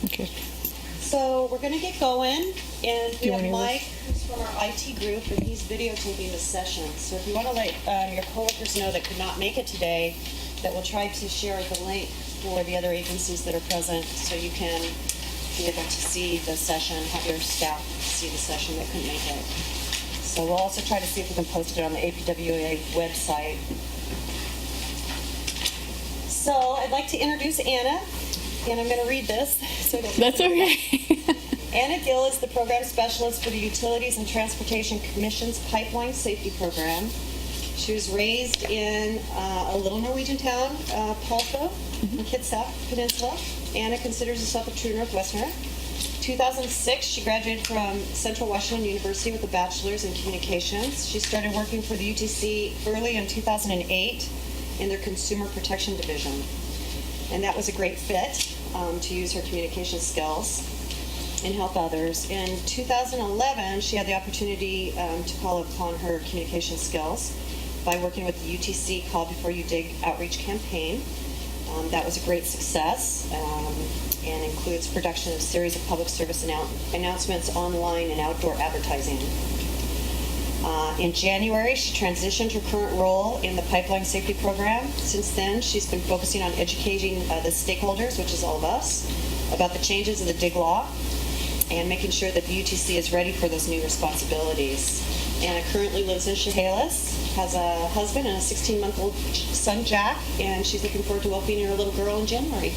Okay. So we're going to get going, and we you have want Mike, who's from our IT group, and he's videotaping the session. So if you want to let your coworkers know that could not make it today, that we'll try to share the link for the other agencies that are present, so you can be able to see the session, have your staff see the session that couldn't make it. So we'll also try to see if we can post it on the APWA website. So I'd like to introduce Anna, and I'm going to read this. So That's okay. Anna Gill is the program specialist for the Utilities and Transportation Commission's Pipeline Safety Program. She was raised in a little Norwegian town, Palfo, in Kitsap Peninsula. Anna considers herself a true Northwesterner. 2006, she graduated from Central Washington University with a bachelor's in communications. She started working for the UTC early in 2008 in their Consumer Protection Division. And that was a great fit to use her communication skills and help others. In 2011, she had the opportunity to call upon her communication skills by working with the UTC Call Before You Dig outreach campaign. That was a great success and includes production of a series of public service announcements, online and outdoor advertising. In January, she transitioned her current role in the Pipeline Safety Program. Since then, she's been focusing on educating the stakeholders, which is all of us, about the changes in the dig law and making sure that the UTC is ready for those new responsibilities. Anna currently lives in Chehalis, has a husband and a 16-month-old son, Jack, and she's looking forward to welcoming her little girl in January.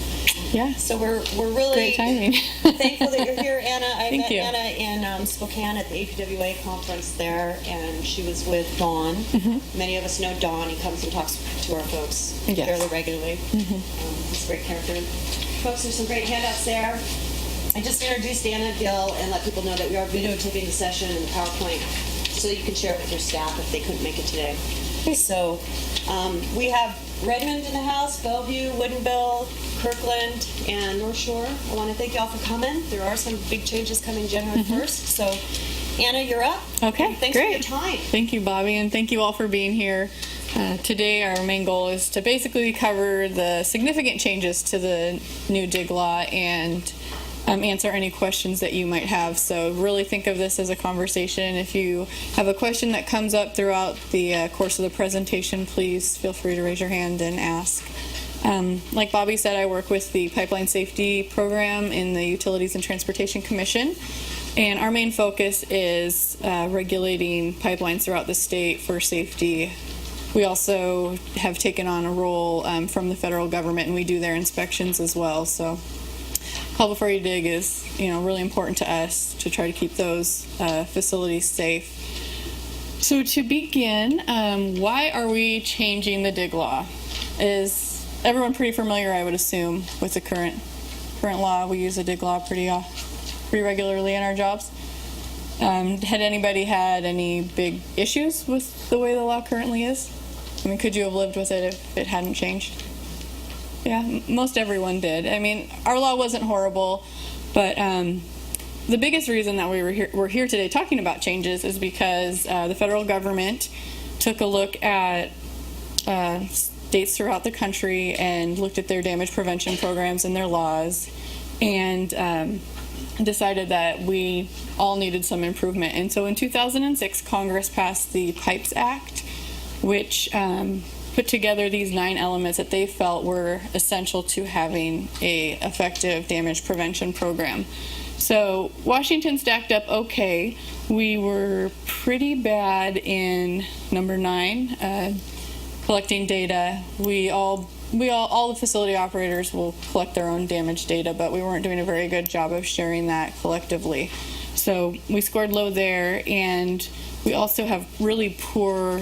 Yeah. So we're really Great timing. thankful that you're here, Anna. I Thank met you. Anna in Spokane at the APWA conference there, and she was with Don. Many of us know Don. He comes and talks to our folks Yes. fairly regularly. He's a great character. Folks, there's some great handouts there. I just introduced Anna Gill and let people know that we are videotaping the session and the PowerPoint so you can share it with your staff if they couldn't make it today. So we have Redmond in the house, Bellevue, Woodinville, Kirkland, and North Shore. I want to thank y'all for coming. There are some big changes coming January 1st. So Anna, you're up. Okay, And thanks great. for your time. Thank you, Bobby, and thank you all for being here. Today, our main goal is to basically cover the significant changes to the new dig law and answer any questions that you might have. So really think of this as a conversation. If you have a question that comes up throughout the course of the presentation, please feel free to raise your hand and ask. Like Bobby said, I work with the Pipeline Safety Program in the Utilities and Transportation Commission, and our main focus is regulating pipelines throughout the state for safety. We also have taken on a role from the federal government, and we do their inspections as well. So Call Before You Dig is, really important to us to try to keep those facilities safe. So to begin, why are we changing the dig law? Is everyone pretty familiar, I would assume, with the current law? We use the dig law pretty regularly in our jobs. Had anybody had any big issues with the way the law currently is? I mean, could you have lived with it if it hadn't changed? Yeah, most everyone did. I mean, our law wasn't horrible, but the biggest reason that we're here today talking about changes is because the federal government took a look at states throughout the country and looked at their damage prevention programs and their laws and decided that we all needed some improvement. And so in 2006, Congress passed the PIPES Act, which put together these 9 elements that they felt were essential to having a effective damage prevention program. So Washington stacked up okay. We were pretty bad in number 9, collecting data. All the facility operators will collect their own damage data, but we weren't doing a very good job of sharing that collectively. So we scored low there, and we also have really poor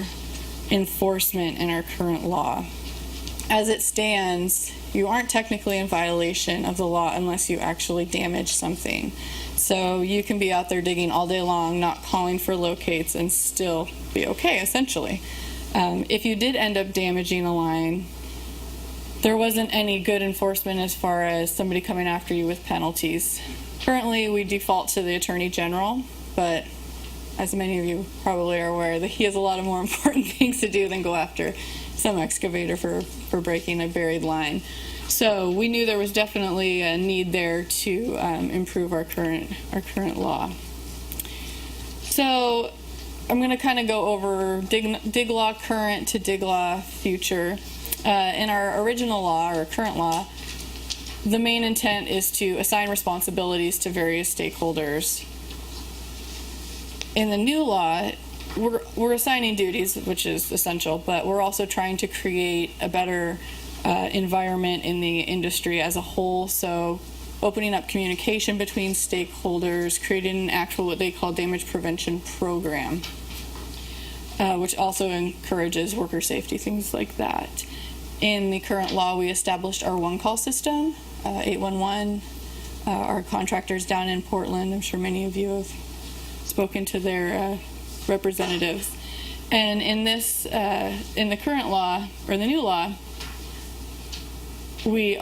enforcement in our current law. As it stands, you aren't technically in violation of the law unless you actually damage something. So you can be out there digging all day long, not calling for locates, and still be okay, essentially. If you did end up damaging a line, there wasn't any good enforcement as far as somebody coming after you with penalties. Currently, we default to the Attorney General, but as many of you probably are aware, that he has a lot of more important things to do than go after some excavator for breaking a buried line. So we knew there was definitely a need there to improve our current law. So I'm going to kind of go over dig law current to dig law future. In our original law, or current law, the main intent is to assign responsibilities to various stakeholders. In the new law, we're assigning duties, which is essential, but we're also trying to create a better environment in the industry as a whole. So opening up communication between stakeholders, creating an actual what they call damage prevention program, which also encourages worker safety, things like that. In the current law, we established our one-call system, 811. Our contractors down in Portland, I'm sure many of you have spoken to their representatives. And in this, in the current law, or the new law, we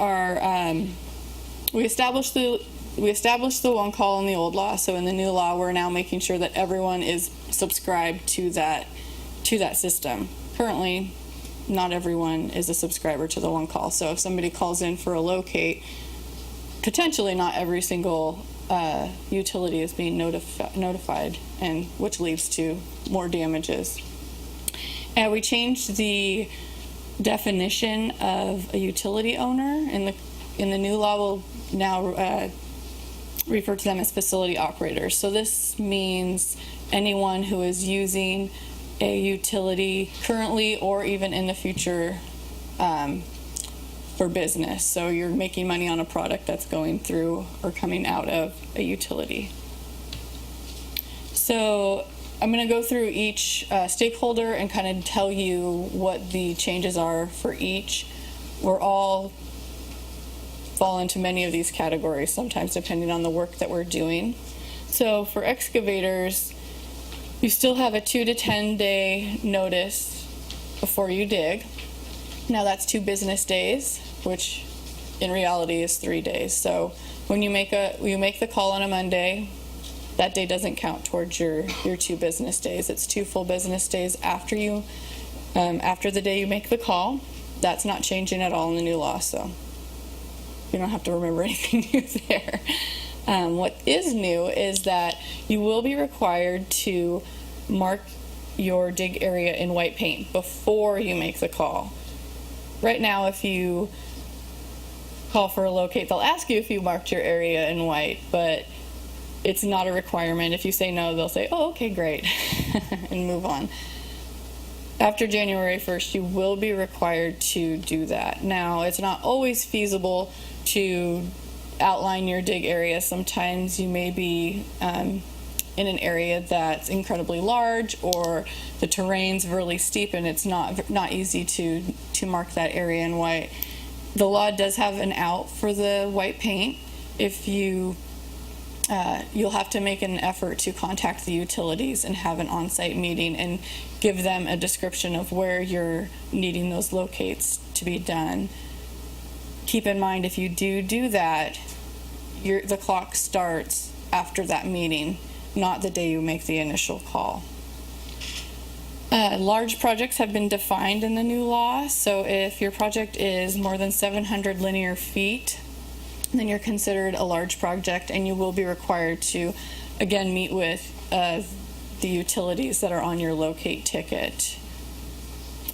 established the one call in the old law. So in the new law, we're now making sure that everyone is subscribed to that system. Currently, not everyone is a subscriber to the one call. So if somebody calls in for a locate, potentially not every single utility is being notified, and which leads to more damages. And we changed the definition of a utility owner. In the new law, we'll now refer to them as facility operators. So this means anyone who is using a utility currently or even in the future for business. So you're making money on a product that's going through or coming out of a utility. So I'm going to go through each stakeholder and kind of tell you what the changes are for each. We're all fall into many of these categories, sometimes depending on the work that we're doing. So for excavators, you still have a 2 to 10 day notice before you dig. Now that's 2 business days, which in reality is 3 days. So when you make the call on a Monday, that day doesn't count towards your 2 business days. It's 2 full business days after the day you make the call. That's not changing at all in the new law, so you don't have to remember anything new there. What is new is that you will be required to mark your dig area in white paint before you make the call. Right now, if you call for a locate, they'll ask you if you marked your area in white, but it's not a requirement. If you say no, they'll say, oh, okay, great, and move on. After January 1st, you will be required to do that. Now, it's not always feasible to outline your dig area. Sometimes you may be in an area that's incredibly large, or the terrain's really steep and it's not easy to mark that area in white. The law does have an out for the white paint. If you'll have to make an effort to contact the utilities and have an on-site meeting and give them a description of where you're needing those locates to be done. Keep in mind, if you do that, the clock starts after that meeting, not the day you make the initial call. Large projects have been defined in the new law. So if your project is more than 700 linear feet, then you're considered a large project, and you will be required to, again, meet with the utilities that are on your locate ticket.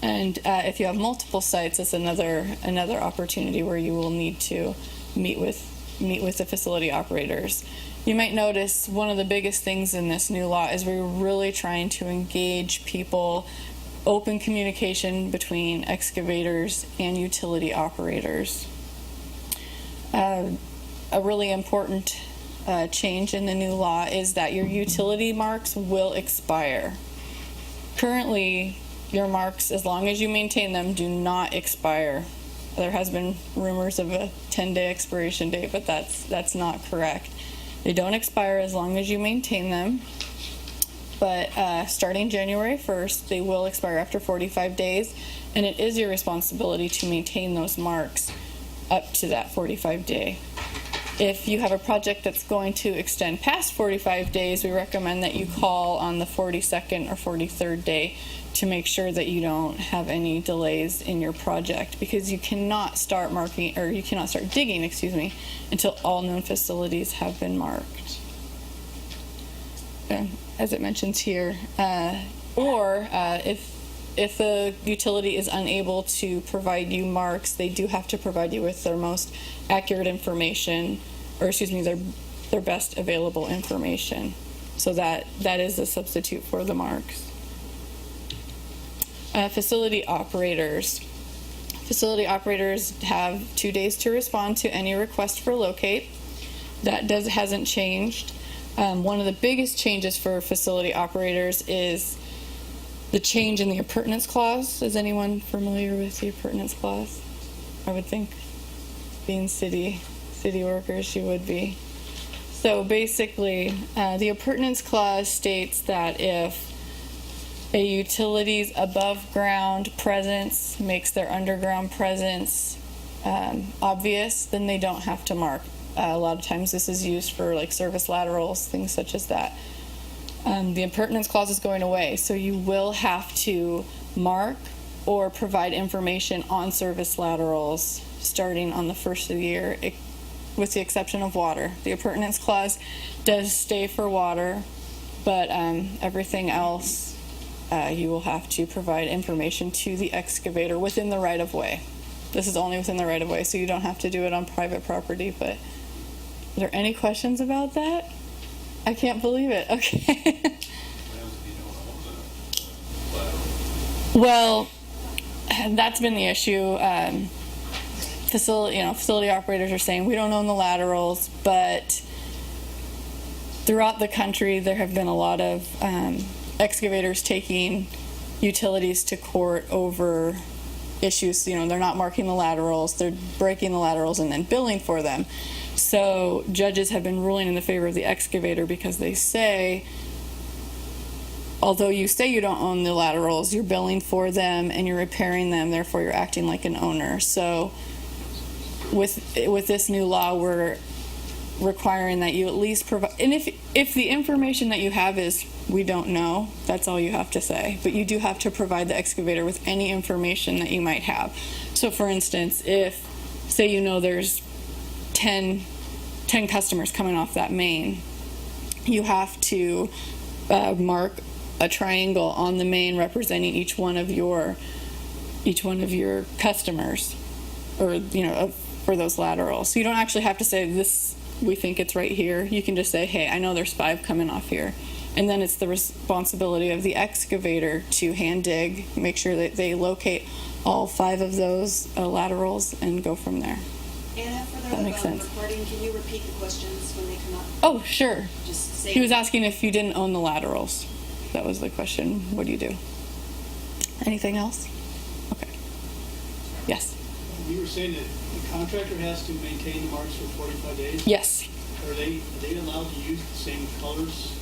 And if you have multiple sites, it's another opportunity where you will need to meet with the facility operators. You might notice one of the biggest things in this new law is we're really trying to engage people, open communication between excavators and utility operators. A really important change in the new law is that your utility marks will expire. Currently, your marks, as long as you maintain them, do not expire. There has been rumors of a 10-day expiration date, but that's not correct. They don't expire as long as you maintain them, but starting January 1st, they will expire after 45 days, and it is your responsibility to maintain those marks up to that 45-day If you have a project that's going to extend past 45 days, we recommend that you call on the 42nd or 43rd day to make sure that you don't have any delays in your project, because you cannot start digging, until all known facilities have been marked. As it mentions here, if a utility is unable to provide you marks, they do have to provide you with their most accurate information, their best available information. So that is a substitute for the marks. Facility operators. Facility operators have 2 days to respond to any request for locate. That hasn't changed. One of the biggest changes for facility operators is the change in the appurtenance clause. Is anyone familiar with the appurtenance clause? I would think, being city workers, you would be. So basically, the appurtenance clause states that if a utility's above ground presence makes their underground presence obvious, then they don't have to mark. A lot of times this is used for like service laterals, things such as that. The appurtenance clause is going away, so you will have to mark or provide information on service laterals starting on the first of the year, with the exception of water. The appurtenance clause does stay for water, but everything else you will have to provide information to the excavator within the right-of-way. This is only within the right-of-way, so you don't have to do it on private property. But are there any questions about that? I can't believe it. Okay. Well, that's been the issue. Facility operators are saying we don't own the laterals, but throughout the country there have been a lot of excavators taking utilities to court over issues. They're not marking the laterals, they're breaking the laterals and then billing for them. So judges have been ruling in the favor of the excavator because they say, although you say you don't own the laterals, you're billing for them and you're repairing them, therefore you're acting like an owner. So with this new law, we're requiring that you at least provide, and if the information that you have is we don't know, that's all you have to say, but you do have to provide the excavator with any information that you might have. So for instance, if say there's 10 customers coming off that main, you have to mark a triangle on the main representing each one of your customers, or for those laterals. So you don't actually have to say this, we think it's right here. You can just say, hey, I know there's 5 coming off here. And then it's the responsibility of the excavator to hand dig, make sure that they locate all 5 of those laterals and go from there. Anna, for that makes sense. Recording, can you repeat the questions when they come up? Oh, sure. Just say He was asking if you didn't own the laterals. That was the question. What do you do? Anything else? Okay. Yes. You were saying that the contractor has to maintain the marks for 45 days? Yes. Are they allowed to use the same colors?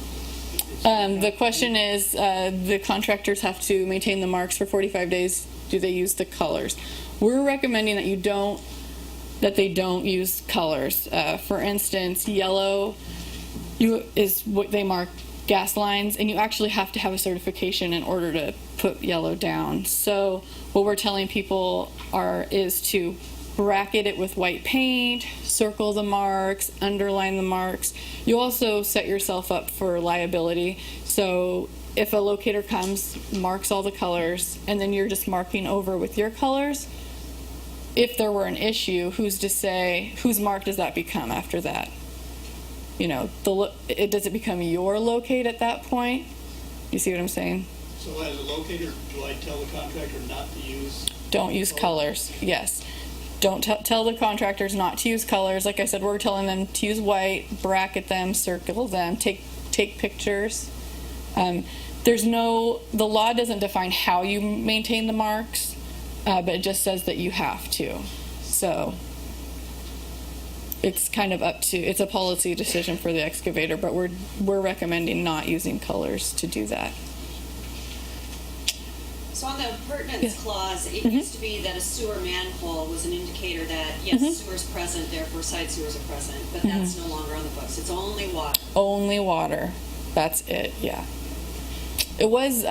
The question is, the contractors have to maintain the marks for 45 days. Do they use the colors? We're recommending that they don't use colors. For instance, yellow is what they mark gas lines, and you actually have to have a certification in order to put yellow down. So what we're telling people is to bracket it with white paint, circle the marks, underline the marks. You also set yourself up for liability. So if a locator comes, marks all the colors, and then you're just marking over with your colors, if there were an issue, who's to say, whose mark does that become after that? Does it become your locate at that point? You see what I'm saying? So as a locator, do I tell the contractor not to use? Don't use colors, yes. Don't tell the contractors not to use colors. Like I said, we're telling them to use white, bracket them, circle them, take pictures. The law doesn't define how you maintain the marks, but it just says that you have to. So it's kind of it's a policy decision for the excavator, but we're recommending not using colors to do that. So on the appurtenance Yeah. clause, it used to be that a sewer manhole was an indicator that, yes, sewer's present, therefore side sewers are present, but that's no longer on the books. It's only water. Only water. That's it. Yeah. It was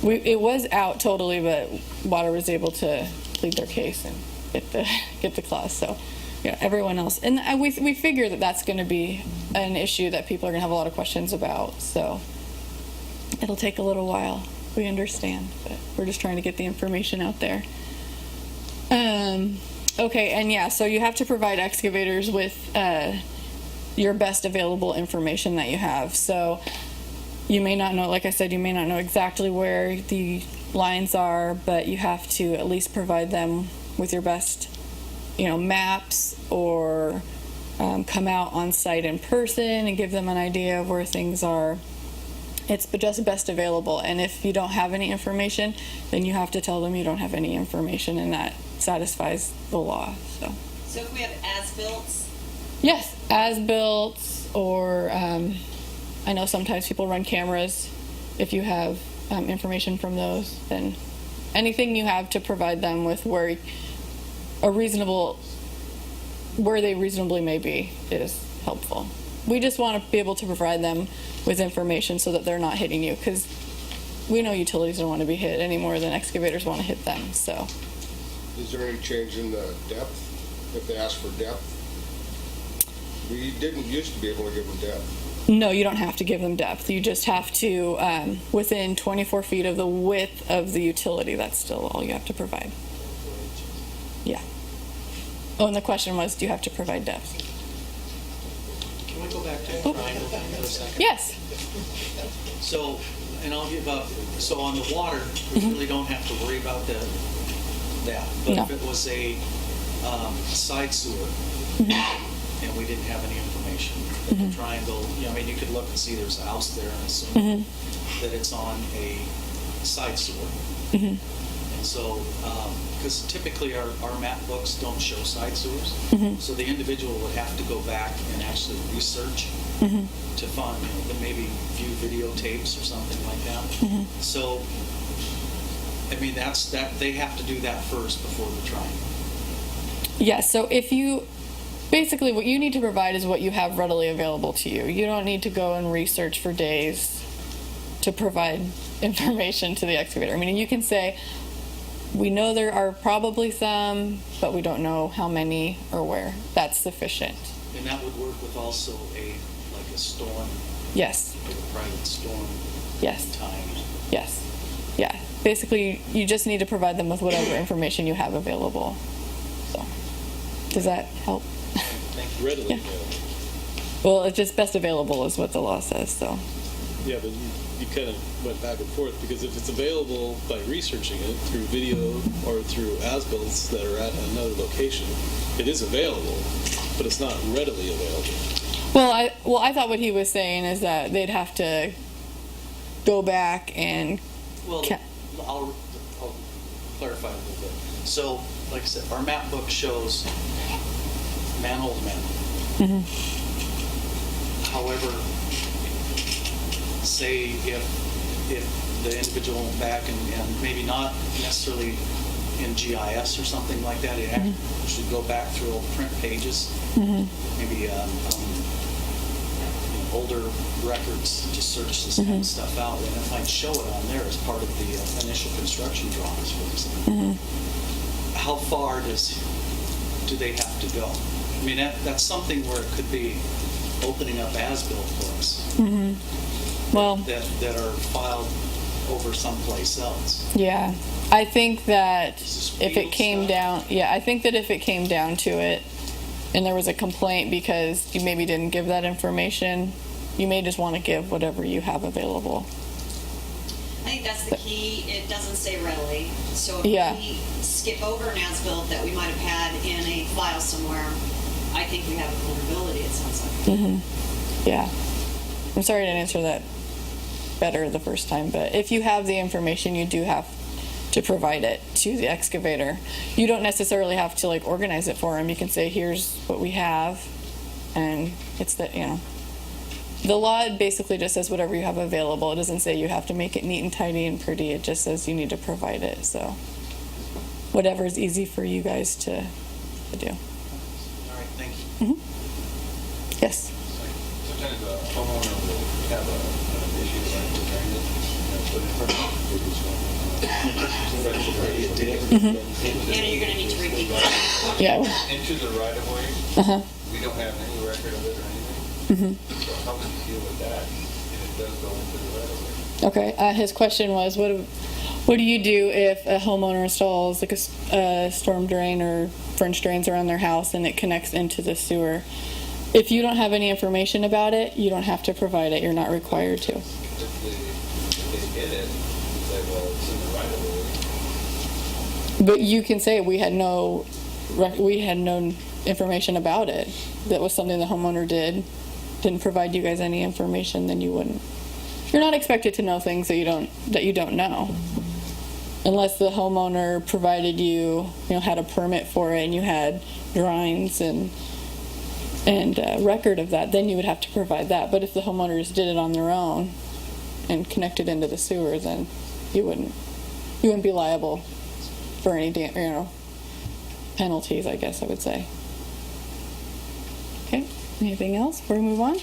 it was out totally, but water was able to plead their case and get the clause. So yeah, everyone else, and we figure that that's going to be an issue that people are going to have a lot of questions about. So it'll take a little while. We understand, but we're just trying to get the information out there. Okay, and yeah, so you have to provide excavators with your best available information that you have. So you may not know, like I said, you may not know exactly where the lines are, but you have to at least provide them with your best, maps, or come out on site in person and give them an idea of where things are. It's just best available, and if you don't have any information, then you have to tell them you don't have any information, and that satisfies the law. So if we have as-built, Yes, as-built, or I know sometimes people run cameras. If you have information from those, then anything you have to provide them with where they reasonably may be is helpful. We just want to be able to provide them with information so that they're not hitting you, because we know utilities don't want to be hit any more than excavators want to hit them. So, Is there any change in the depth, if they ask for depth? We didn't used to be able to give them depth. no, you don't have to give them depth. You just have to, within 24 feet of the width of the utility, that's still all you have to provide. Yeah. Oh, and the question was, do you have to provide depth? Can we go back to the triangle thing for a second? Yes. So, and I'll give up, so on the water, we really don't have to worry about that. But No. if it was a side sewer, and we didn't have any information, that the triangle, you could look and see there's a house there and assume that it's on a side sewer. And so, because typically our map books don't show side sewers, so the individual would have to go back and actually research to find, then maybe view videotapes or something like that. So, that's that they have to do that first before the triangle. Yeah, so basically what you need to provide is what you have readily available to you. You don't need to go and research for days to provide information to the excavator. You can say, we know there are probably some, but we don't know how many or where. That's sufficient. And that would work with also a storm, Yes. like a private storm Yes. time. Yes. Yeah. Basically, you just need to provide them with whatever information you have available. So, does that help? Thank you. Readily Yeah. available. Well, it's just best available is what the law says. So, Yeah, but you kind of went back and forth, because if it's available by researching it through video or through as-bills that are at another location, it is available, but it's not readily available. well, I thought what he was saying is that they'd have to go back and Well, I'll clarify a little bit. So, like I said, our map book shows manhole to manhole. However, say if the individual went back and maybe not necessarily in GIS or something like that, it should go back through old print pages, maybe older records, just search this kind of stuff out, and it might show it on there as part of the initial construction drawings, for example. How far do they have to go? That's something where it could be opening up as-built books well, that are filed over someplace else. yeah. I think that Is this if it field came stuff? down, I think that if it came down to it, and there was a complaint because you maybe didn't give that information, you may just want to give whatever you have available. I think that's the key. It doesn't say readily. So if Yeah. we skip over an as-built that we might have had in a file somewhere, I think we have a vulnerability, it sounds like. Yeah. I'm sorry I didn't answer that better the first time, but if you have the information, you do have to provide it to the excavator. You don't necessarily have to organize it for them. You can say, here's what we have, and it's that, The law basically just says whatever you have available. It doesn't say you have to make it neat and tidy and pretty. It just says you need to provide it. So whatever is easy for you guys to do. All right, thank you. Yes. Sometimes a homeowner will have an issue like with drainage, put in front Anna, you're gonna need to repeat that. Yeah. into the right of way. Uh-huh. We don't have any record of it or anything. Mm-hmm. So how would you deal with that if it does go into the right of way? Okay. His question was, what do you do if a homeowner installs like a storm drain or French drains around their house and it connects into the sewer? If you don't have any information about it, you don't have to provide it. You're not required to. If they get it, you say, well, it's in the right of way. But you can say we had no information about it. That was something the homeowner didn't provide you guys any information. Then you wouldn't. You're not expected to know things that you don't know, unless the homeowner provided you had a permit for it and you had drawings and record of that. Then you would have to provide that. But if the homeowners did it on their own and connected into the sewer, then you wouldn't be liable for any penalties, I guess I would say. Okay, anything else before we move on?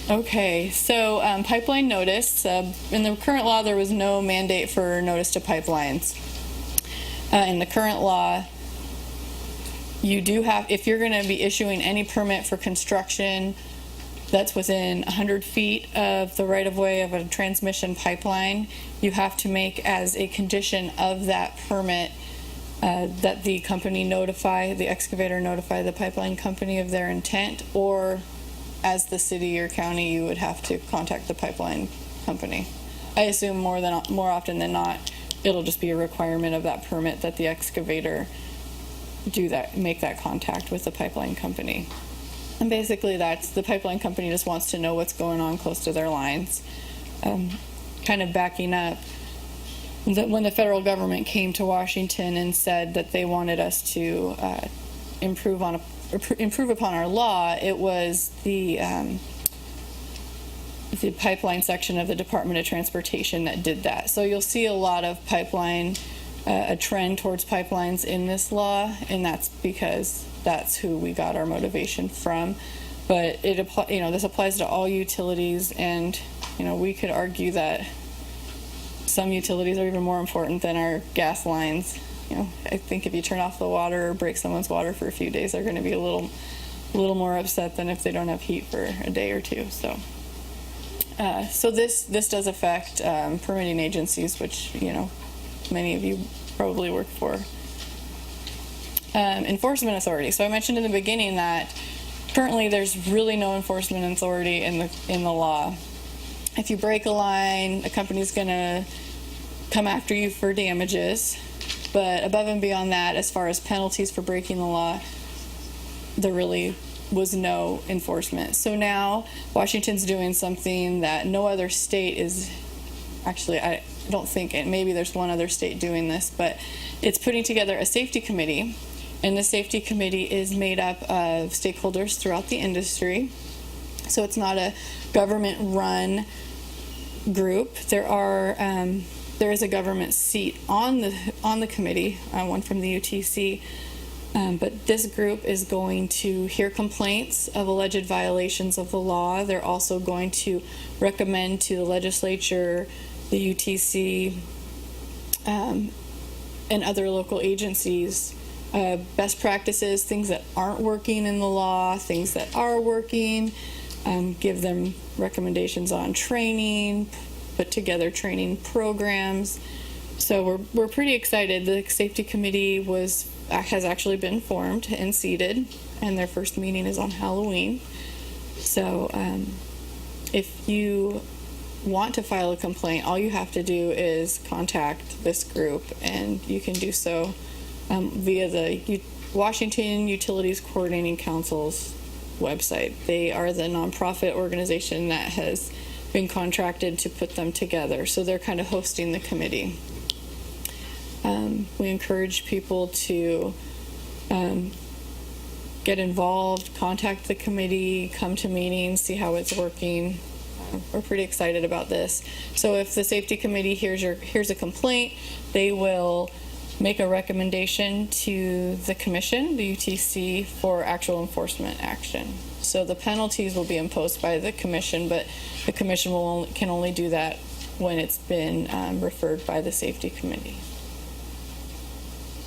Okay, so pipeline notice. In the current law, there was no mandate for notice to pipelines. In the current law, you do have, if you're going to be issuing any permit for construction that's within 100 feet of the right-of-way of a transmission pipeline, you have to make as a condition of that permit that the company the excavator notify the pipeline company of their intent, or as the city or county, you would have to contact the pipeline company. I assume more often than not, it'll just be a requirement of that permit that the excavator make that contact with the pipeline company. And basically the pipeline company just wants to know what's going on close to their lines. Kind of backing up, that when the federal government came to Washington and said that they wanted us to improve upon our law, it was the pipeline section of the Department of Transportation that did that. So you'll see a lot of a trend towards pipelines in this law, and that's because that's who we got our motivation from. But this applies to all utilities, and we could argue that some utilities are even more important than our gas lines. I think if you turn off the water or break someone's water for a few days, they're going to be a little more upset than if they don't have heat for a day or two. So this does affect permitting agencies, which many of you probably work for. Enforcement authority. So I mentioned in the beginning that currently there's really no enforcement authority in the law. If you break a line, a company's going to come after you for damages. But above and beyond that, as far as penalties for breaking the law, there really was no enforcement. So now Washington's doing something that no other state is. Actually, I don't think it. Maybe there's one other state doing this, but it's putting together a safety committee, and the safety committee is made up of stakeholders throughout the industry. So it's not a government-run group. There is a government seat on the committee, one from the UTC, but this group is going to hear complaints of alleged violations of the law. They're also going to recommend to the legislature, the UTC, and other local agencies best practices, things that aren't working in the law, things that are working, give them recommendations on training, put together training programs. So we're pretty excited. The safety committee has actually been formed and seated, and their first meeting is on Halloween. So if you want to file a complaint, all you have to do is contact this group, and you can do so via the Washington Utilities Coordinating Council's website. They are the nonprofit organization that has been contracted to put them together, so they're kind of hosting the committee. We encourage people to get involved, contact the committee, come to meetings, see how it's working. We're pretty excited about this. So if the safety committee hears a complaint, they will make a recommendation to the commission, the UTC, for actual enforcement action. So the penalties will be imposed by the commission, but the commission can only do that when it's been referred by the safety committee.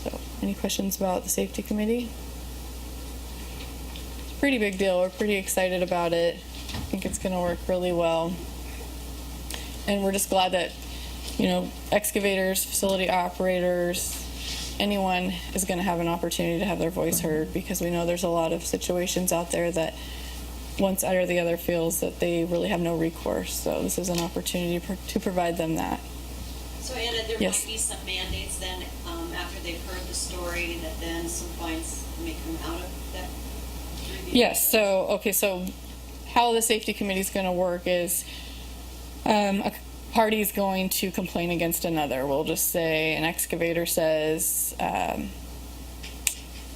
So, any questions about the safety committee? It's a pretty big deal. We're pretty excited about it. I think it's going to work really well. And we're just glad that, excavators, facility operators, anyone is going to have an opportunity to have their voice heard, because we know there's a lot of situations out there that one side or the other feels that they really have no recourse. So this is an opportunity to provide them that. So Anna, there Yes. might be some mandates then, after they've heard the story, that then some fines may come out of that review? Yes. So how the safety committee is going to work is a party is going to complain against another. We'll just say an excavator says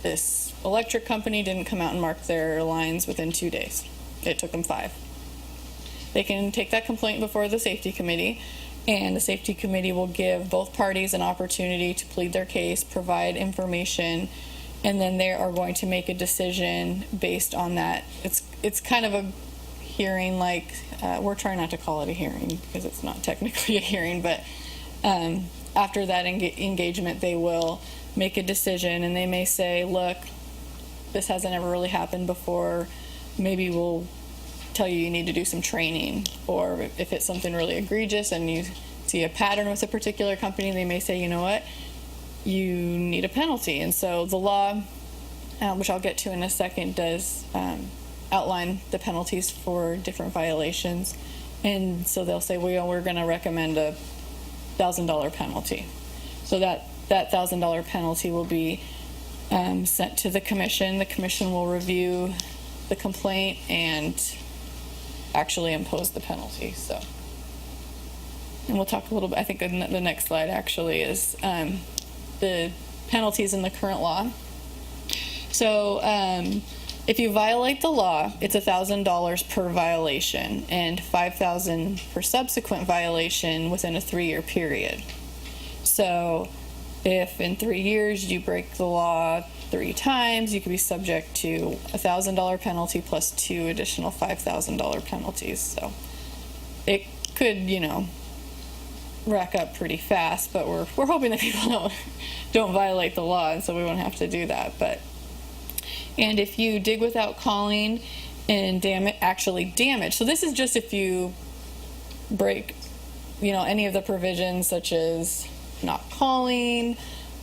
this electric company didn't come out and mark their lines within 2 days. It took them 5. They can take that complaint before the safety committee, and the safety committee will give both parties an opportunity to plead their case, provide information, and then they are going to make a decision based on that. It's kind of a hearing, like we're trying not to call it a hearing because it's not technically a hearing, but after that engagement, they will make a decision, and they may say, look, this hasn't ever really happened before. Maybe we'll tell you need to do some training. Or if it's something really egregious and you see a pattern with a particular company, they may say, you know what, you need a penalty. And so the law, which I'll get to in a second, does outline the penalties for different violations. And so they'll say, well, we're going to recommend a $1,000 penalty. So that $1,000 penalty will be sent to the commission. The commission will review the complaint and actually impose the penalty. So, and we'll talk a little bit, I think the next slide actually is the penalties in the current law. So if you violate the law, it's $1,000 per violation and $5,000 per subsequent violation within a 3-year period. So if in 3 years you break the law 3 times, you could be subject to a $1,000 penalty plus 2 additional $5,000 penalties. So it could, rack up pretty fast, but we're hoping that people don't violate the law, and so we won't have to do that. And if you dig without calling and actually damage, so this is just if you break, any of the provisions such as not calling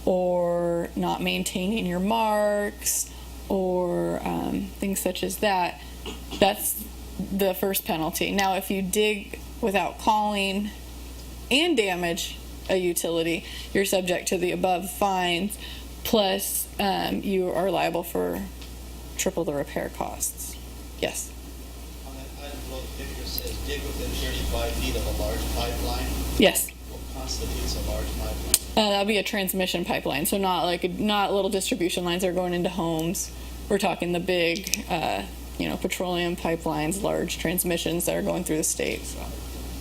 or not maintaining your marks or things such as that, that's the first penalty. Now, if you dig without calling and damage a utility, you're subject to the above fines, plus you are liable for triple the repair costs. Yes? On that item below, the picture says dig within 35 feet of a large pipeline. Yes. What constitutes a large pipeline? That'll be a transmission pipeline, so not little distribution lines that are going into homes. We're talking the big, petroleum pipelines, large transmissions that are going through the state. So.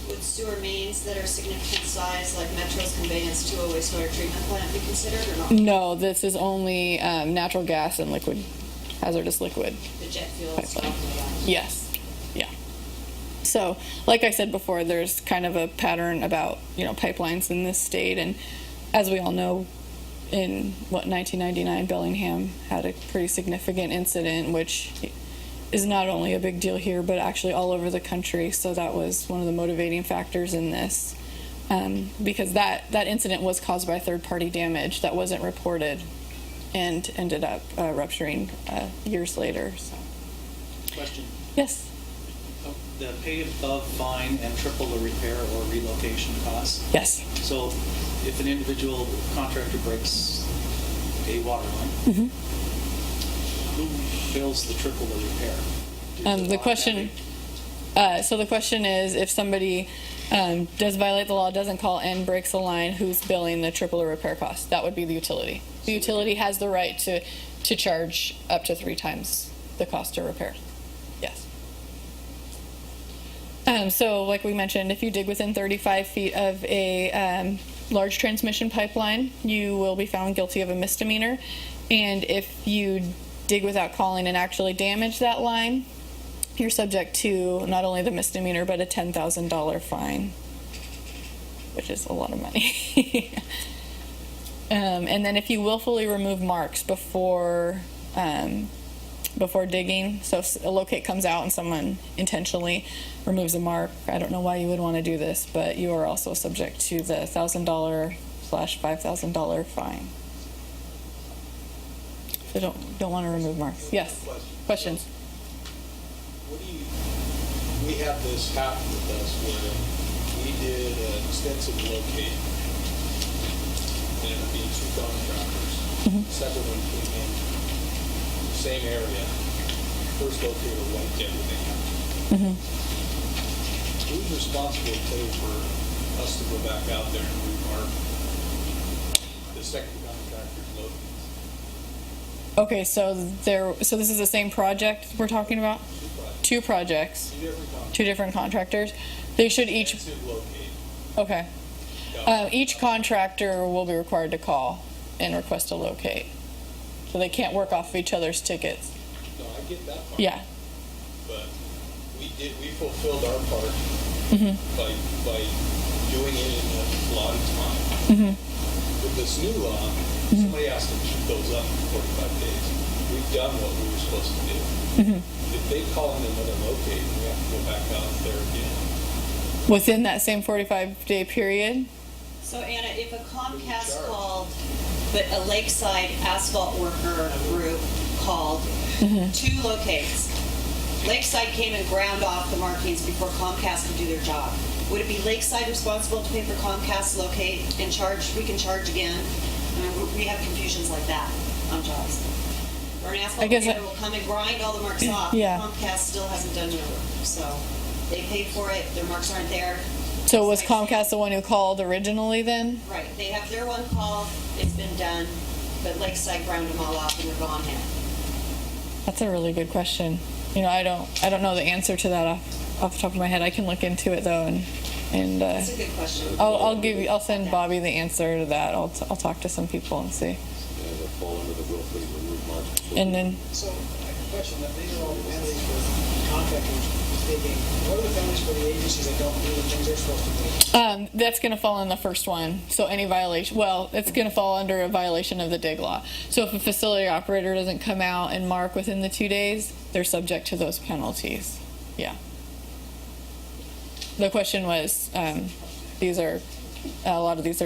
Would sewer mains that are significant size, like Metro's conveyance to a wastewater treatment plant, be considered or not? No, this is only natural gas and hazardous liquid. The jet fuel Pipeline. stuff? Yes. Yeah. So, like I said before, there's kind of a pattern about, pipelines in this state. And as we all know, in 1999, Bellingham had a pretty significant incident, which is not only a big deal here, but actually all over the country. So that was one of the motivating factors in this, because that incident was caused by third-party damage that wasn't reported and ended up rupturing years later. So. Question. Yes. The pay above fine and triple the repair or relocation costs. Yes. So if an individual contractor breaks a water line, who bills the triple the repair? The question. So the question is, if somebody does violate the law, doesn't call, and breaks the line, who's billing the triple the repair cost? That would be the utility. The utility has the right to charge up to 3 times the cost of repair. Yes. So like we mentioned, if you dig within 35 feet of a large transmission pipeline, you will be found guilty of a misdemeanor. And if you dig without calling and actually damage that line, you're subject to not only the misdemeanor, but a $10,000 fine, which is a lot of money. And then if you willfully remove marks before digging, so if a locate comes out and someone intentionally removes a mark, I don't know why you would want to do this, but you are also subject to the $1,000/$5,000 fine. So don't want to remove marks. Yes. Questions? We had this happen with us where we did an extensive locate. It ended up being 2 contractors. Second one came in the same area. First locator wiped everything out. Who's responsible for us to go back out there and remark the second contractor's locates? Okay, so this is the same project we're talking about? 2 projects. 2 different contractors. They should each. Okay. Each contractor will be required to call and request a locate. So they can't work off of each other's tickets. No, I get that part. Yeah. But we fulfilled our part by doing it in a allotted time. With this new law, somebody asked them to shoot those up in 45 days. We've done what we were supposed to do. If they call in another locate, we have to go back out there again. Within that same 45-day period? So Anna, if a Comcast called, but a Lakeside asphalt worker group called 2 locates, Lakeside came and ground off the markings before Comcast could do their job. Would it be Lakeside responsible to pay for Comcast locate and charge? We can charge again. I mean, we have confusions like that on jobs. Or an asphalt worker will come and grind all the marks off. Yeah. Comcast still hasn't done their work, so they paid for it. Their marks aren't there. So was Comcast the one who called originally then? Right. They have their one call. It's been done, but Lakeside ground them all off and they're gone now. That's a really good question. I don't know the answer to that off the top of my head. I can look into it though, and That's a good question. I'll send Bobby the answer to that. I'll talk to some people and see. And then. So, I have a question. These are all penalties for contractors digging. What are the penalties for the agencies that don't do the things they're supposed to do? That's going to fall in the first one. So any violation, it's going to fall under a violation of the dig law. So if a facility operator doesn't come out and mark within the 2 days, they're subject to those penalties. Yeah. The question was, a lot of these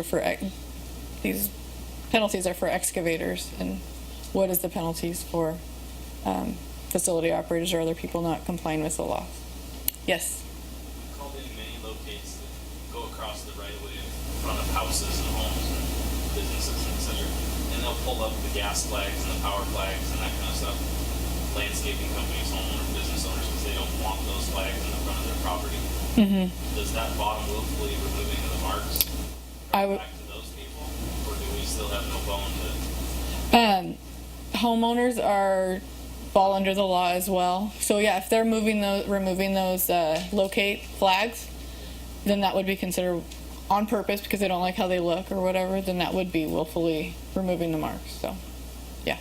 penalties are for excavators, and what is the penalties for facility operators or other people not complying with the law? Yes. We called in many locates that go across the right of way in front of houses and homes and businesses and etc. And they'll pull up the gas flags and the power flags and that kind of stuff. Landscaping companies, homeowners, business owners, because they don't want those flags in the front of their property. Does that bottom willfully removing the marks back to those people, or do we still have no bone to? Homeowners fall under the law as well. So yeah, if they're removing those locate flags, then that would be considered on purpose because they don't like how they look or whatever. Then that would be willfully removing the marks. So yeah.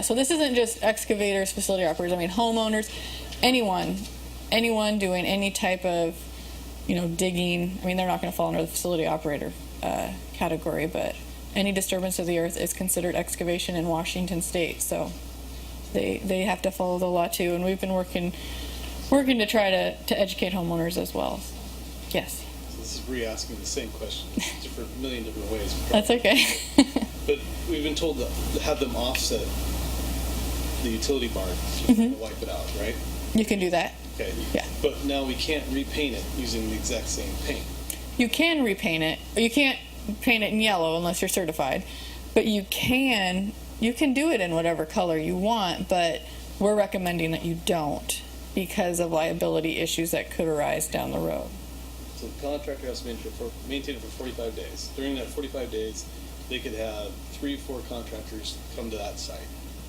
So this isn't just excavators, facility operators. I mean, homeowners, anyone doing any type of digging. I mean, they're not going to fall under the facility operator category, but any disturbance of the earth is considered excavation in Washington State. So they have to follow the law too, and we've been working to try to educate homeowners as well. Yes. So this is re-asking the same question, a million different ways. That's okay. But we've been told to have them offset the utility barn, to wipe it out, right? You can do that. Okay. Yeah. But now we can't repaint it using the exact same paint. You can repaint it. You can't paint it in yellow unless you're certified, but you can do it in whatever color you want, but we're recommending that you don't because of liability issues that could arise down the road. So the contractor has to maintain it for 45 days. During that 45 days, they could have 3 or 4 contractors come to that site.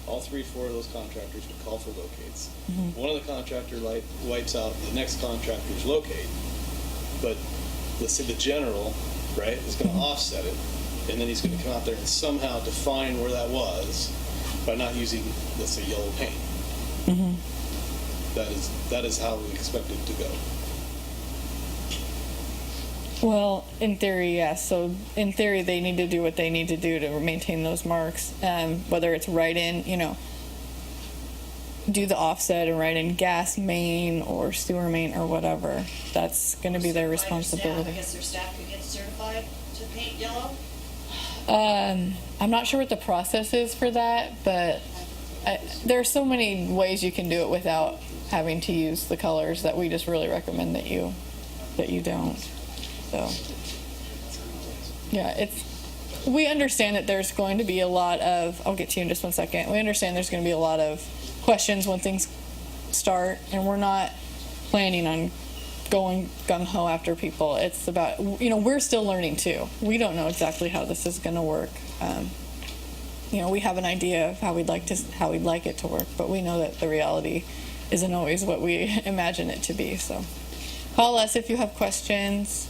All 3 or 4 of those contractors would call for locates. One of the contractor wipes out the next contractor's locate, but let's say the general, right, is going to offset it, and then he's going to come out there and somehow define where that was by not using, let's say, yellow paint. That is how we expect it to go. Well, in theory, yes. So in theory, they need to do what they need to do to maintain those marks. Whether it's write in, do the offset and write in gas main or sewer main or whatever. That's going to be their responsibility. I guess their staff could get certified to paint yellow? I'm not sure what the process is for that, but there are so many ways you can do it without having to use the colors that we just really recommend that you don't. So, yeah, we understand that there's going to be a lot of, I'll get to you in just one second. We understand there's going to be a lot of questions when things start, and we're not planning on going gung-ho after people. It's about, we're still learning too. We don't know exactly how this is going to work. We have an idea of how we'd like it to work, but we know that the reality isn't always what we imagine it to be. So call us if you have questions.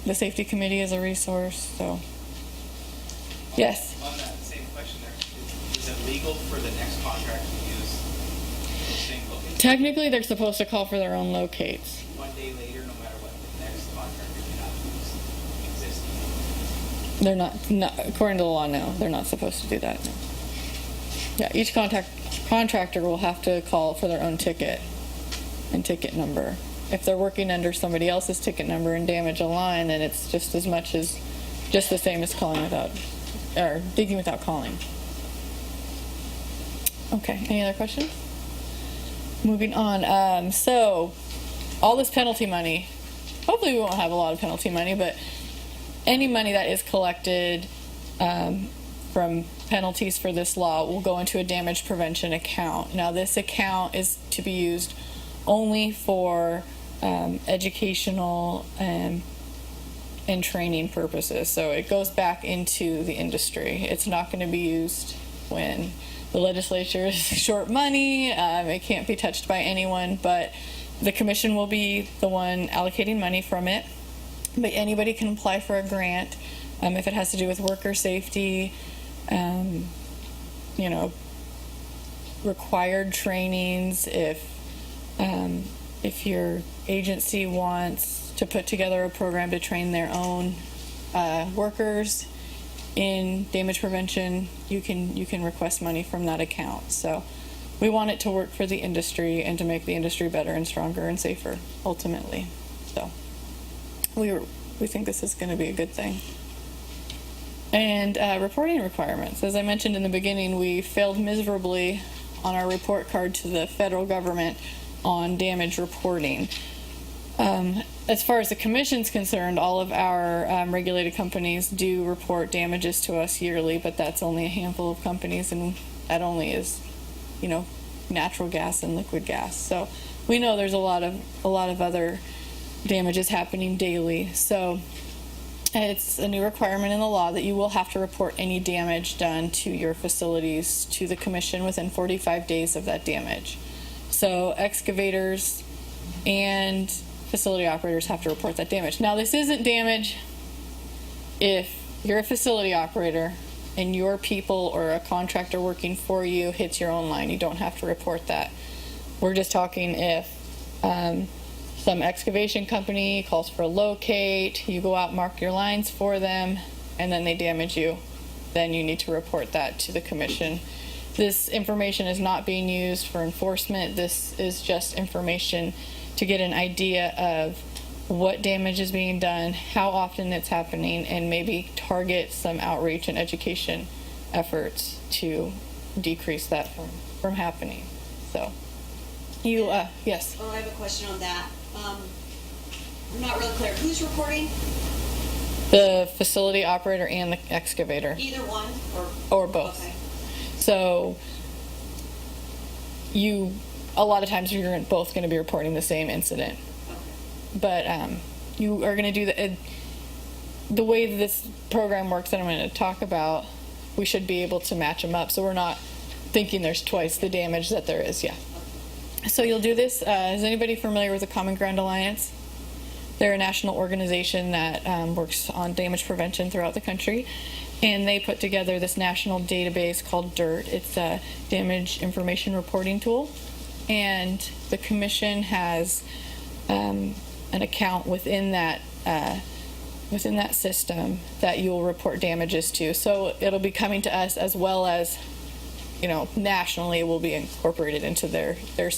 The safety committee is a resource. So yes. On that same question there, is it legal for the next contractor to use the same location? Technically, they're supposed to call for their own locates. 1 day later, no matter what, the next contractor cannot use existing. They're not, according to the law, no. They're not supposed to do that. No. Yeah, each contractor will have to call for their own ticket and ticket number. If they're working under somebody else's ticket number and damage a line, then it's just the same as calling without, or digging without calling. Okay, any other questions? Moving on. So, all this penalty money, hopefully we won't have a lot of penalty money, but any money that is collected from penalties for this law will go into a damage prevention account. Now, this account is to be used only for educational and training purposes. So it goes back into the industry. It's not going to be used when the legislature is short money. It can't be touched by anyone, but the commission will be the one allocating money from it. But anybody can apply for a grant if it has to do with worker safety, required trainings, if your agency wants to put together a program to train their own workers in damage prevention, you can request money from that account. So we want it to work for the industry and to make the industry better and stronger and safer ultimately. So we think this is going to be a good thing. And reporting requirements. As I mentioned in the beginning, we failed miserably on our report card to the federal government on damage reporting. As far as the commission's concerned, all of our regulated companies do report damages to us yearly, but that's only a handful of companies, and that only is, natural gas and liquid gas. So we know there's a lot of other damages happening daily. So it's a new requirement in the law that you will have to report any damage done to your facilities to the commission within 45 days of that damage. So excavators and facility operators have to report that damage. Now, this isn't damage if you're a facility operator and your people or a contractor working for you hits your own line. You don't have to report that. We're just talking if some excavation company calls for a locate, you go out, mark your lines for them, and then they damage you, then you need to report that to the commission. This information is not being used for enforcement. This is just information to get an idea of what damage is being done, how often it's happening, and maybe target some outreach and education efforts to decrease that from happening. So, yes? Oh, I have a question on that. I'm not real clear. Who's reporting? The facility operator and the excavator. Either one or both. Okay. So a lot of times you're both going to be reporting the same incident. Okay. But you are going to do the way this program works that I'm going to talk about, we should be able to match them up. So we're not thinking there's twice the damage that there is. Yeah. So you'll do this. Is anybody familiar with the Common Ground Alliance? They're a national organization that works on damage prevention throughout the country. And they put together this national database called DIRT. It's a damage information reporting tool. And the commission has an account within that system that you'll report damages to. So it'll be coming to us, as well as, nationally it will be incorporated into their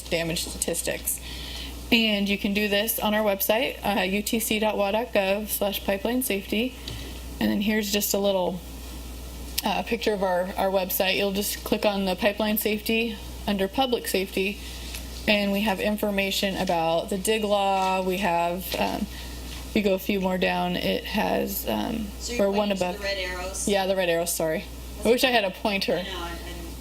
damage statistics. And you can do this on our website, utc.wa.gov/pipeline safety. And then here's just a little picture of our website. You'll just click on the pipeline safety under public safety, and we have information about the dig law. We have, if you go a few more down, it has, So you're or one pointing to above. the red arrows? Yeah, the red arrows, sorry. I wish I had a pointer. I know.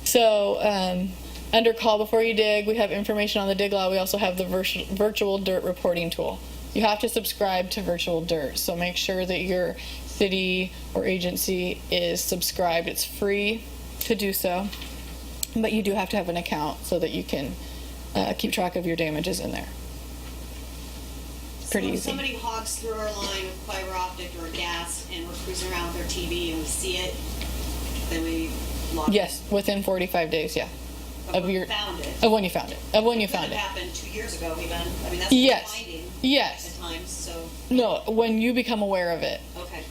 So under call before you dig, we have information on the dig law. We also have the virtual DIRT reporting tool. You have to subscribe to virtual DIRT, so make sure that your city or agency is subscribed. It's free to do so, but you do have to have an account so that you can keep track of your damages in there. Pretty So if easy. somebody hogs through our line with fiber optic or gas and we're cruising around with our TV and we see it, then we log it. Yes, within 45 days, yeah. But Of when your we found it. Of when you found it. Of when you Could have found it. happened 2 years ago even. I mean, that's Yes. what we're finding Yes. at times, so, No, when you become aware of it. okay.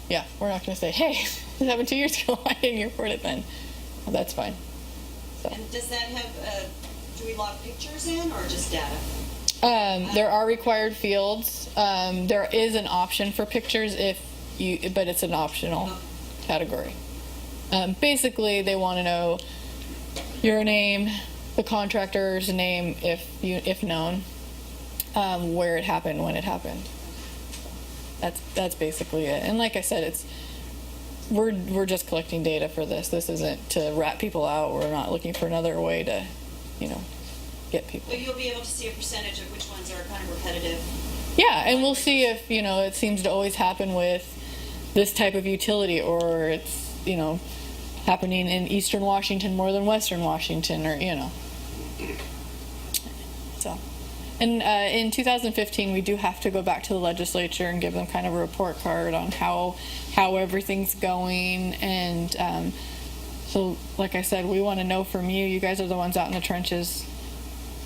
Yeah, we're not going to say, hey, this happened 2 years ago. Why didn't you report it then? Well, that's fine. So. And does that have, do we log pictures in or just data? There are required fields. There is an option for pictures but it's an optional category. Basically, they want to know your name, the contractor's name, if known, where it happened, when it happened. That's basically it. And like I said, we're just collecting data for this. This isn't to rat people out. We're not looking for another way to, get people. So you'll be able to see a percentage of which ones are kind of repetitive. Yeah, and we'll see if, it seems to always happen with this type of utility, or it's, happening in Eastern Washington more than Western Washington, or, So, and in 2015, we do have to go back to the legislature and give them kind of a report card on how everything's going. And so, like I said, we want to know from you. You guys are the ones out in the trenches.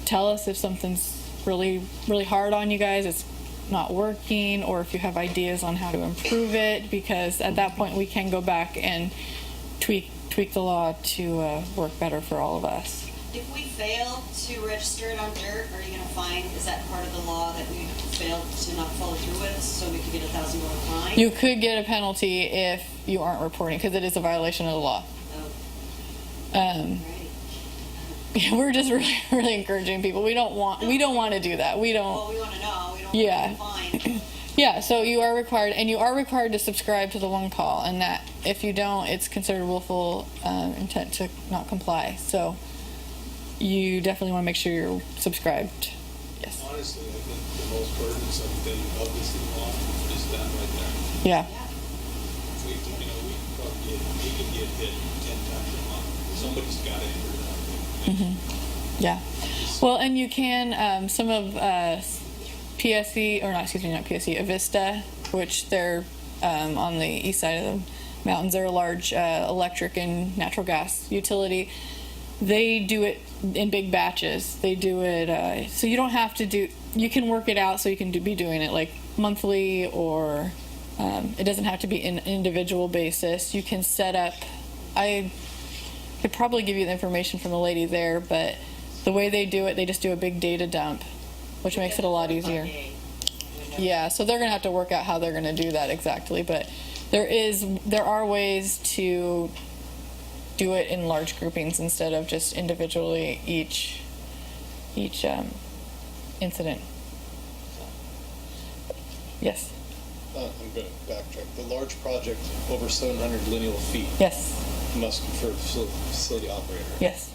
Tell us if something's really, really hard on you guys, it's not working, or if you have ideas on how to improve it, because at that point we can go back and tweak the law to work better for all of us. If we fail to register it on DIRT, are you going to find, is that part of the law that we failed to not follow through with, so we could get a $1,000 fine? You could get a penalty if you aren't reporting, because it is a violation of the law. Right. Yeah, we're just really, really encouraging people. We don't want to do that. We don't. Well, we want to know. We don't Yeah. want to fine. Yeah, so you are required to subscribe to the one call, and that if you don't, it's considered willful intent to not comply. So you definitely want to make sure you're subscribed. Yes. Honestly, I think the most burdensome thing of this law is that right there. Yeah. We could get hit 10 times a month. Somebody's got to enter that thing. Yeah. Well, and you can, some of PSE, or not PSE, Avista, which they're on the east side of the mountains. They're a large electric and natural gas utility. They do it in big batches. They do it, so you don't have to you can work it out so you can be doing it like monthly, or it doesn't have to be an individual basis. You can set up, I could probably give you the information from the lady there, but the way they do it, they just do a big data dump, which makes it a lot easier. Yeah, so they're going to have to work out how they're going to do that exactly, but there are ways to do it in large groupings instead of just individually each incident. Yes. I'm going to backtrack. The large project over 700 lineal feet Yes. must confer facility operator. Yes.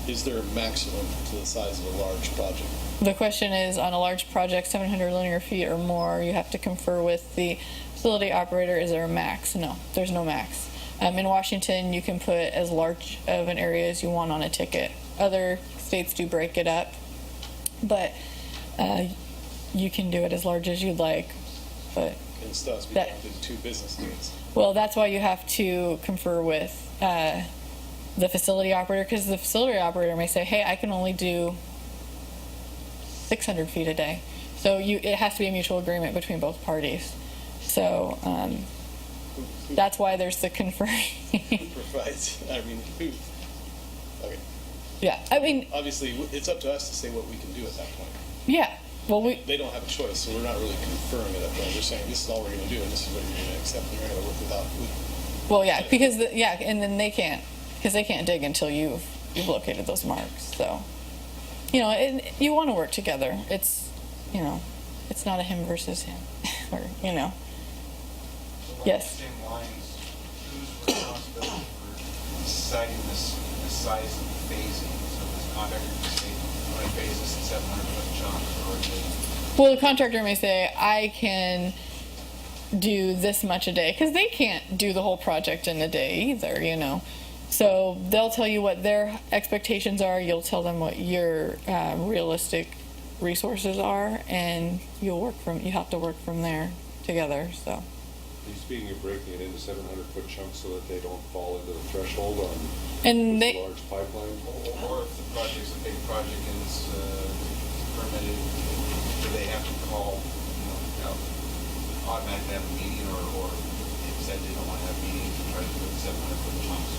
is there a maximum to the size of a large project? The question is, on a large project, 700 linear feet or more, you have to confer with the facility operator. Is there a max? No, there's no max. In Washington, you can put as large of an area as you want on a ticket. Other states do break it up, but you can do it as large as you'd like. But And it still has to be that- counted 2 business days. well, that's why you have to confer with the facility operator, because the facility operator may say, hey, I can only do 600 feet a day. So it has to be a mutual agreement between both parties. So that's why there's the conferring. Who provides, I mean, who? Okay. Yeah, I mean, Obviously, it's up to us to say what we can do at that point. yeah. Well, They don't have a choice, so we're not really conferring at that point. We're saying, this is all we're going to do, and this is what you're going to accept, and you're going to work without. well, yeah, because and then they can't, because they can't dig until you've located those marks. So, you want to work together. It's, it's not a him versus him, or Yes. Along the same lines, whose responsibility for deciding the size of the phasing? So this contractor can say, I'm going to phase this in 700-foot chunks, or is it? Well, the contractor may say, I can do this much a day, because they can't do the whole project in a day either, So they'll tell you what their expectations are. You'll tell them what your realistic resources are, and you have to work from there together. So. Speaking of breaking it into 700-foot chunks so that they don't fall into the threshold on And this they, large pipeline? Or if the project's a big project and it's permitted, do they have to call, automatically have a meeting, or if they said they don't want to have meetings, try to put 700-foot chunks,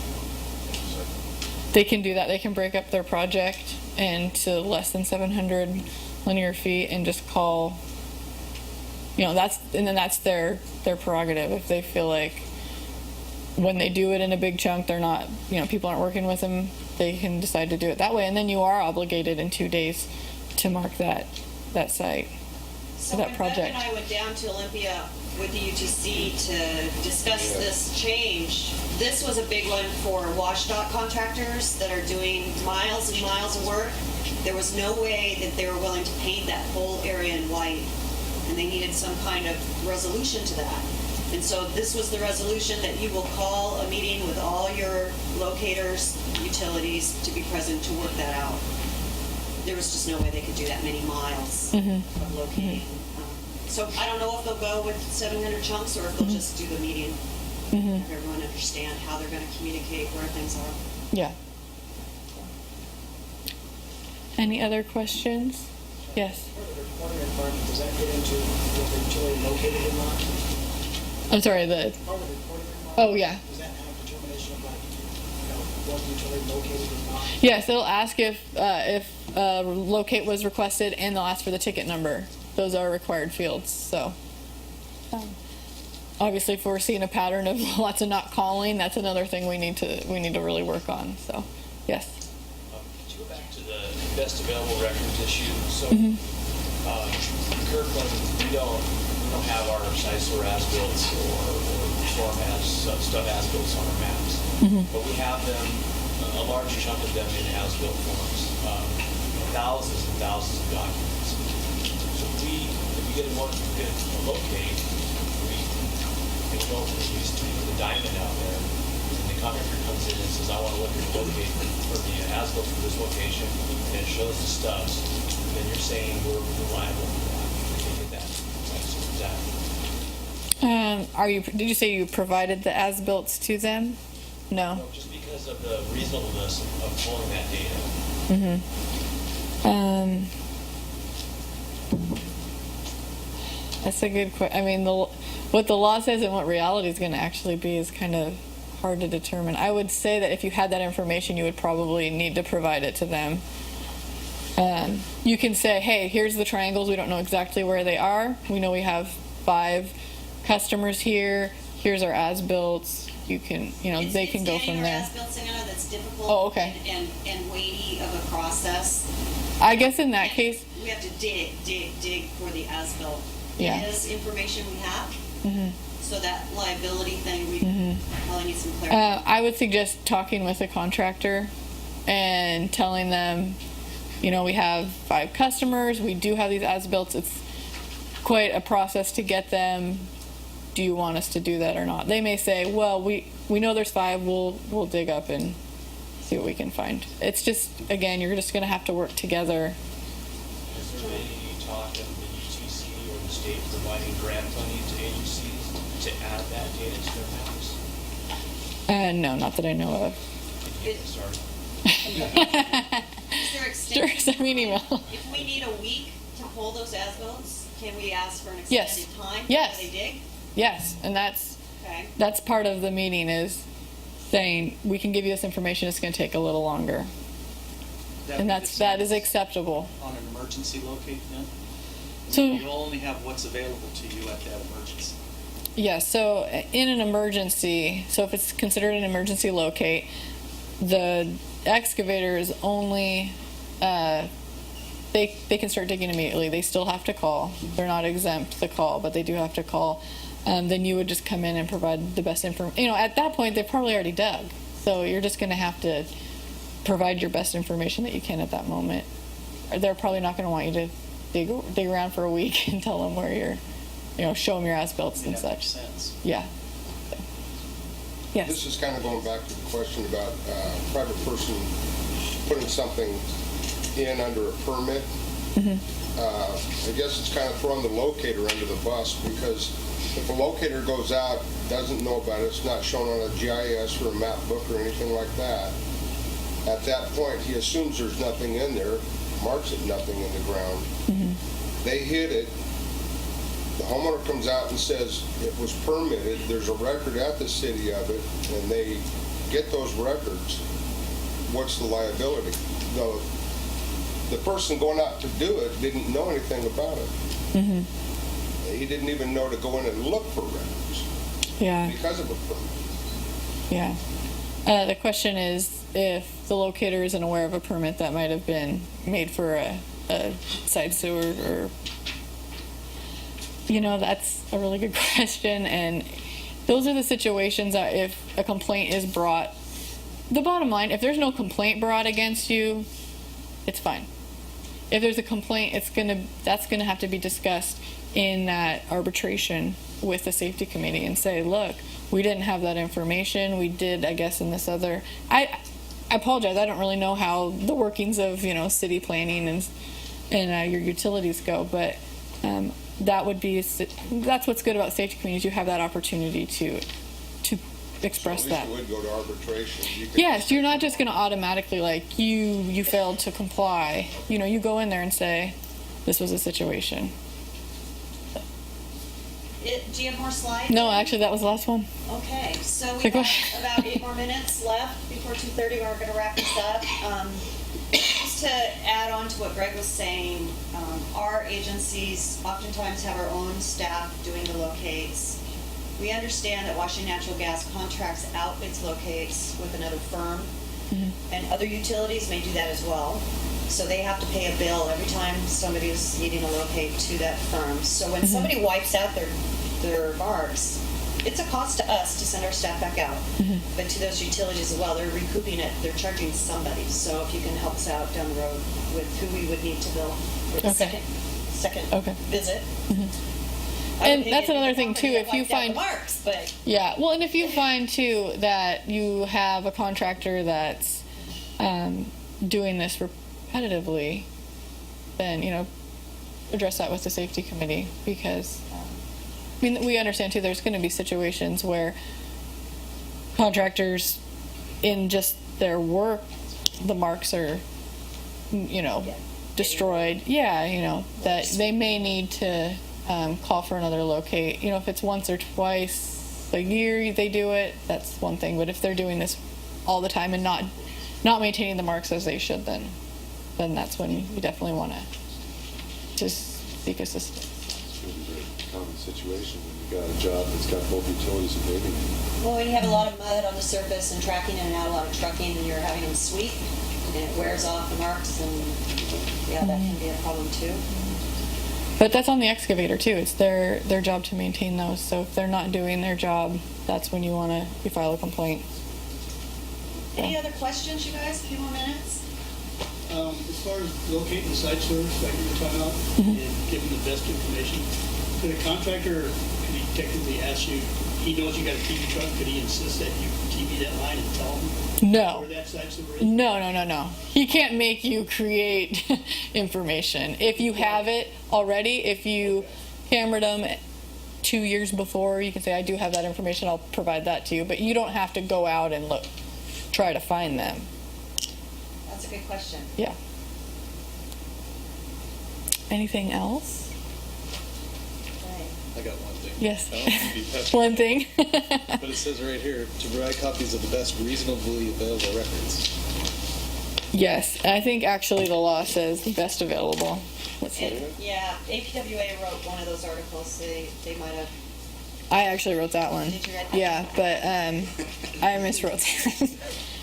they can do that. They can break up their project into less than 700 linear feet and just call. That's their prerogative. If they feel like when they do it in a big chunk, they're not, people aren't working with them, they can decide to do it that way. And then you are obligated in 2 days to mark that site, So that when project. Beth and I went down to Olympia with the UTC to discuss this change, this was a big one for WashDOT contractors that are doing miles and miles of work. There was no way that they were willing to paint that whole area in white, and they needed some kind of resolution to that. And so this was the resolution, that you will call a meeting with all your locators, utilities, to be present to work that out. There was just no way they could do that many miles of locating. So I don't know if they'll go with 700 chunks, or if they'll just do the meeting, have everyone understand how they're going to communicate where things are. Yeah. Any other questions? Yes. Part of the reporting requirement, does that get into what the utility located or not? I'm sorry, Part of the reporting requirement? oh yeah. Does that have determination of what utility located or not? Yes, they'll ask if locate was requested, and they'll ask for the ticket number. Those are required fields. So obviously, if we're seeing a pattern of lots of not calling, that's another thing we need to really work on. So yes. To go back to the best available records issue, so Kirkland, we don't have our size or as-built or stub as-built on our maps, but we have them, a large chunk of them in as-built forms, thousands and thousands of documents. So if we get a locate, we go to the diamond out there, and the contractor comes in and says, I want to look at the locate for the as-built for this location, and it shows the stubs, then you're saying we're reliable for that. We get that. Did you say you provided the as-built to them? No. No, just because of the reasonableness of pulling that data. That's a good question. I mean, what the law says and what reality is going to actually be is kind of hard to determine. I would say that if you had that information, you would probably need to provide it to them. You can say, hey, here's the triangles. We don't know exactly where they are. We know we have 5 customers here. Here's our as-built. You can, they can go from there. It's getting our as-built in that's difficult. Oh, okay. And weighty of a process. I guess in that case, We have to dig for the as-built. Yeah. It is information we have. So that liability thing, we probably need some clarity. I would suggest talking with a contractor and telling them, we have 5 customers, we do have these as-built. It's quite a process to get them. Do you want us to do that or not? They may say, well, we know there's 5, we'll dig up and see what we can find. It's just, again, you're just going to have to work together. Is there any talk of the UTC or the state providing grant funding to agencies to add that data to their maps? No, not that I know of. Sorry. Is there extended? Sure, send me an email. If we need a week to pull those as-bills, can we ask for an Yes. extended time? Yes. Before they dig? Yes, and that's Okay. part of the meeting is saying we can give you this information. It's going to take a little longer, and that is acceptable. On an emergency locate then? So You'll only have what's available to you at that emergency. yeah, so in an emergency, so if it's considered an emergency locate, the excavator is only they can start digging immediately. They still have to call. They're not exempt the call, but they do have to call. Then you would just come in and provide the best information. At that point, they've probably already dug. So you're just going to have to provide your best information that you can at that moment. They're probably not going to want you to dig around for a week and tell them where you're, show them your as-built and That such. makes sense. Yeah. So, yes. This is kind of going back to the question about private person putting something in under a permit. I guess it's kind of throwing the locator under the bus, because if a locator goes out, doesn't know about it, it's not shown on a GIS or a map book or anything like that, at that point he assumes there's nothing in there, marks it nothing in the ground. They hit it, the homeowner comes out and says it was permitted, there's a record at the city of it, and they get those records. What's the liability? The person going out to do it didn't know anything about it. He didn't even know to go in and look for records. Yeah. Because of a permit. Yeah. The question is if the locator isn't aware of a permit that might have been made for a side sewer or, that's a really good question. And those are the situations that if a complaint is brought, the bottom line, if there's no complaint brought against you, it's fine. If there's a complaint, that's gonna have to be discussed in that arbitration with the safety committee and say, look, we didn't have that information. We did, I guess, in this other. I apologize. I don't really know how the workings of city planning and your utilities go, but that's what's good about safety committees. You have that opportunity to express So that. at least it would go to arbitration. Yes, you're not just going to automatically you failed to comply. You go in there and say, this was a situation. Do you have more slides? No, actually, that was the last one. Okay, so we Like have what? about 8 more minutes left before 2:30. We're going to wrap this up. Just to add on to what Greg was saying, our agencies oftentimes have our own staff doing the locates. We understand that Washington Natural Gas contracts out its locates with another firm, and other utilities may do that as well. So they have to pay a bill every time somebody is needing a locate to that firm. So when somebody wipes out their marks, it's a cost to us to send our staff back out. But to those utilities as well, they're recouping it. They're charging somebody. So if you can help us out down the road with who we would need to bill for the second visit. And that's another thing too. If you find marks, but and if you find too that you have a contractor that's doing this repetitively, then address that with the safety committee, because we understand too. There's going to be situations where contractors, in just their work, the marks are destroyed. That they may need to call for another locate. If it's once or twice a year they do it, that's one thing. But if they're doing this all the time and not maintaining the marks as they should, then that's when you definitely want to seek assistance. It's going to be a very common situation when you've got a job that's got both utilities and paving. well, when you have a lot of mud on the surface and tracking in and out, a lot of trucking, and you're having them sweep, and it wears off the marks, and that can be a problem too. But that's on the excavator too. It's their job to maintain those. So if they're not doing their job, that's when you file a complaint. Any other questions, you guys? A few more minutes? As far as locating the site source, like you were talking about, and giving the best information, could a contractor, could he technically ask you, he knows you got a TV truck, could he insist that you TV that line and tell him No. where that site sewer is? No. He can't make you create information. If you have it already, if you cambered them 2 years before, you can say, I do have that information, I'll provide that to you. But you don't have to go out and try to find them. That's a good question. Yeah. Anything else? I got one thing. Yes. I don't want to be pesky, One thing. but it says right here, to provide copies of the best reasonably available records. Yes. I think actually the law says the best available. What's that? Yeah, APWA wrote one of those articles. They might have. I actually wrote that one. Did you write that? Yeah, but I miswrote that.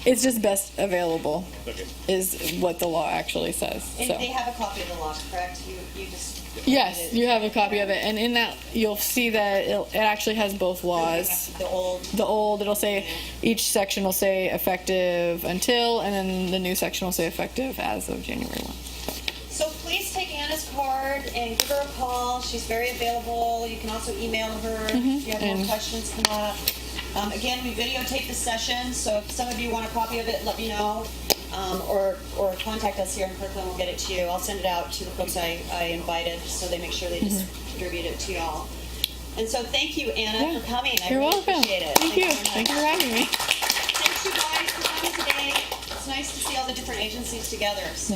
It's just best available Okay. is what the law actually says. And So. they have a copy of the law, correct? You just. Yes, you have a copy of it, and in that you'll see that it actually has both laws. The old. The old, it'll say, each section will say effective until, and then the new section will say effective as of January 1. So please take Anna's card and give her a call. She's very available. You can also email her if you have more And- questions come up. Again, we videotape the session, so if some of you want a copy of it, let me know. Or contact us here in Kirkland, we'll get it to you. I'll send it out to the folks I invited, so they make sure they distribute it to y'all. And so thank you, Anna, Yeah. for coming. I You're really welcome. appreciate it. Thank you. very much. Thank you for having me. Thanks, you guys, for coming today. It's nice to see all the different agencies together, so.